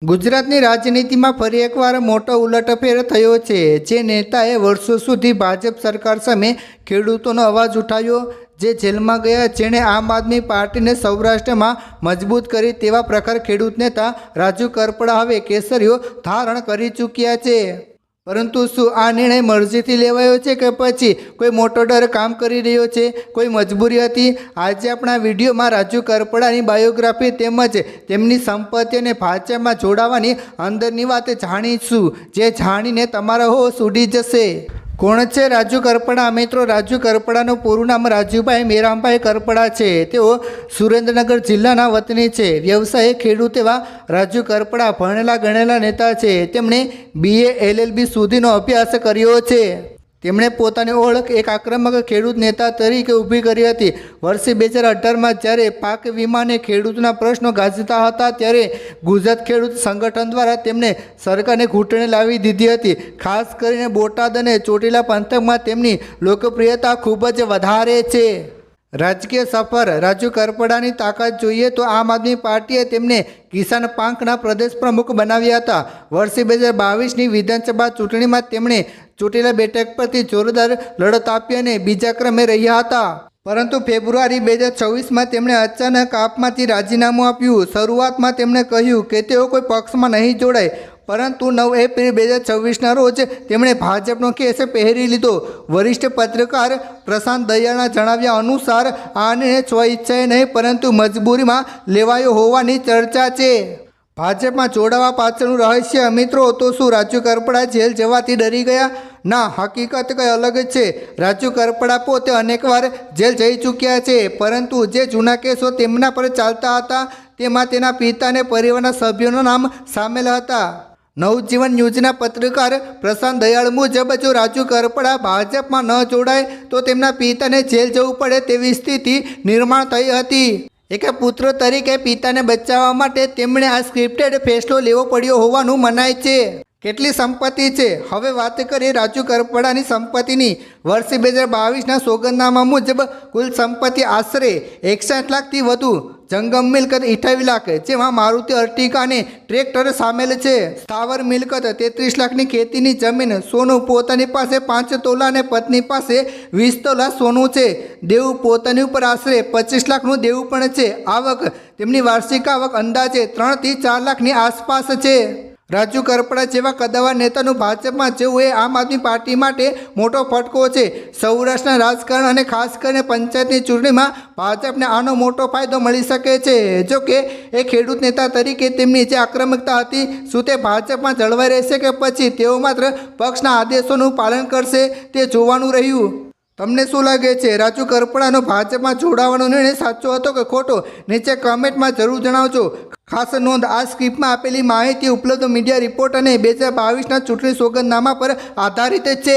ગુજરાતની રાજનીતિમાં ફરી એકવાર મોટો ઉલટફેર થયો છે। જે નેતાએ વર્ષો સુધી ભાજપ સરકાર સામે ખેડૂતોનો અવાજ ઉઠાવ્યો, જે જેલમાં ગયા, જેણે આમ આદમી પાર્ટીને સૌરાષ્ટ્રમાં મજબૂત કરી, તેવા પ્રકાર ખેડૂત નેતા રાજુ કરપડા હવે કેસરીઓ ધારણ કરી ચૂક્યા છે। પરંતુ શું આ નિર્ણય મરજીથી લેવાયો છે કે પછી કોઈ મોટો ડર કામ કરી રહ્યો છે, કોઈ મજબૂરી હતી? આજે આપણા વિડીયોમાં રાજુ કરપડાની બાયોગ્રાફી તેમજ તેમની સંપત્તિ અને ભાજપમાં જોડાવાની અંદરની વાત જાણીશું, જે જાણીને તમારા હોશ ઉડી જશે। કોણ છે રાજુ કરપડા? મિત્રો, રાજુ કરપડાનું પૂરું નામ રાજુભાઈ મેરામભાઈ કરપડા છે। તેઓ સુરેન્દ્રનગર જિલ્લાના વતની છે। વ્યવસાય ખેડૂત એવા રાજુ કરપડા ભણેલા ગણેલા નેતા છે। તેમણે BA LLB સુધીનો અભ્યાસ કર્યો છે। તેમણે પોતાની ઓળખ એક આક્રમક ખેડૂત નેતા તરીકે ઊભી કરી હતી। વર્ષ 2018માં જ્યારે પાક વીમા અને ખેડૂતના પ્રશ્નો ગાજતા હતા, ત્યારે ગુજરાત ખેડૂત સંગઠન દ્વારા તેમને સરકારને ઘૂંટણે લાવી દીધી હતી। ખાસ કરીને બોટાદ અને ચોટીલા પંથકમાં તેમની લોકપ્રિયતા ખૂબ જ વધારે છે। રાજકીય સફર: રાજુ કરપડાની તાકાત જોઈએ તો આમ આદમી પાર્ટીએ તેમને કિસાન પાંખના પ્રદેશ પ્રમુખ બનાવ્યા હતા। વર્ષ 2022ની વિધાનસભા ચૂંટણીમાં તેમણે ચોટીલા બેઠક પરથી જોરદાર લડત આપી અને બીજા ક્રમે રહ્યા હતા। પરંતુ ફેબ્રુઆરી 2024માં તેમણે અચાનક આપમાંથી રાજીનામું આપ્યું। શરૂઆતમાં તેમણે કહ્યું કે તેઓ કોઈ પક્ષમાં નહીં જોડાય, પરંતુ 9 એપ્રિલ 2024ના રોજ તેમણે ભાજપનો કેસ પહેરી લીધો। વરિષ્ઠ પત્રકાર પ્રશાંત દયાળના જણાવ્યા અનુસાર આ નિર્ણય સ્વઈચ્છાએ નહીં પરંતુ મજબૂરીમાં લેવાયો હોવાની ચર્ચા છે। ભાજપમાં જોડાવા પાછળનું રહસ્ય: મિત્રો, તો શું રાજુ કરપડા જેલ જવાથી ડરી ગયા? ના, હકીકત કંઈ અલગ છે। રાજુ કરપડા પોતે અનેકવાર જેલ જઈ ચૂક્યા છે, પરંતુ જે જૂના કેસો તેમના પર ચાલતા હતા તેમાં તેના પિતા અને પરિવારના સભ્યોના નામ સામેલ હતા। નવજીવન ન્યૂઝના પત્રકાર પ્રશાંત દયાળ મુજબ, જો રાજુ કરપડા ભાજપમાં ન જોડાય તો તેમના પિતાને જેલ જવું પડે તેવી સ્થિતિ નિર્માણ થઈ હતી। એક પુત્ર તરીકે પિતાને બચાવવા માટે તેમણે આ સ્ક્રિપ્ટેડ ફેસલો લેવો પડ્યો હોવાનું મનાય છે। કેટલી સંપત્તિ છે? હવે વાત કરીએ રાજુ કરપડાની સંપત્તિની। વર્ષ 2022ના સોગંદનામા મુજબ કુલ સંપત્તિ આશરે 61 લાખથી વધુ, જંગમ મિલકત 28 લાખ, જેમાં મારુતિ અર્ટિગા અને ટ્રેક્ટર સામેલ છે। સ્થાવર મિલકત 33 લાખની ખેતીની જમીન, સોનું પોતાની પાસે 5 તોલા અને પત્ની પાસે 20 તોલા સોનું છે। દેવું પોતાની ઉપર આશરે 25 લાખનું દેવું પણ છે। આવક: તેમની વાર્ષિક આવક અંદાજે 3 થી 4 લાખની આસપાસ છે। રાજુ કરપડા જેવા કદાવર નેતાનું ભાજપમાં જવું એ આમ આદમી પાર્ટી માટે મોટો ફટકો છે। સૌરાષ્ટ્રના રાજકારણ અને ખાસ કરીને પંચાયતની ચૂંટણીમાં ભાજપને આનો મોટો ફાયદો મળી શકે છે। જો કે એ ખેડૂત નેતા તરીકે તેમની જે આક્રમકતા હતી, શું તે ભાજપમાં જળવાઈ રહેશે કે પછી તેઓ માત્ર પક્ષના આદેશોનું પાલન કરશે, તે જોવાનું રહ્યું। તમને શું લાગે છે? રાજુ કરપડાનો ભાજપમાં જોડાવાનો નિર્ણય સાચો હતો કે ખોટો? નીચે કમેન્ટમાં જરૂર જણાવજો। ખાસ નોંધ: આ સ્ક્રિપ્ટમાં આપેલી માહિતી ઉપલબ્ધ મીડિયા રિપોર્ટ અને 2022ના ચૂંટણી સોગંદનામા પર આધારિત છે।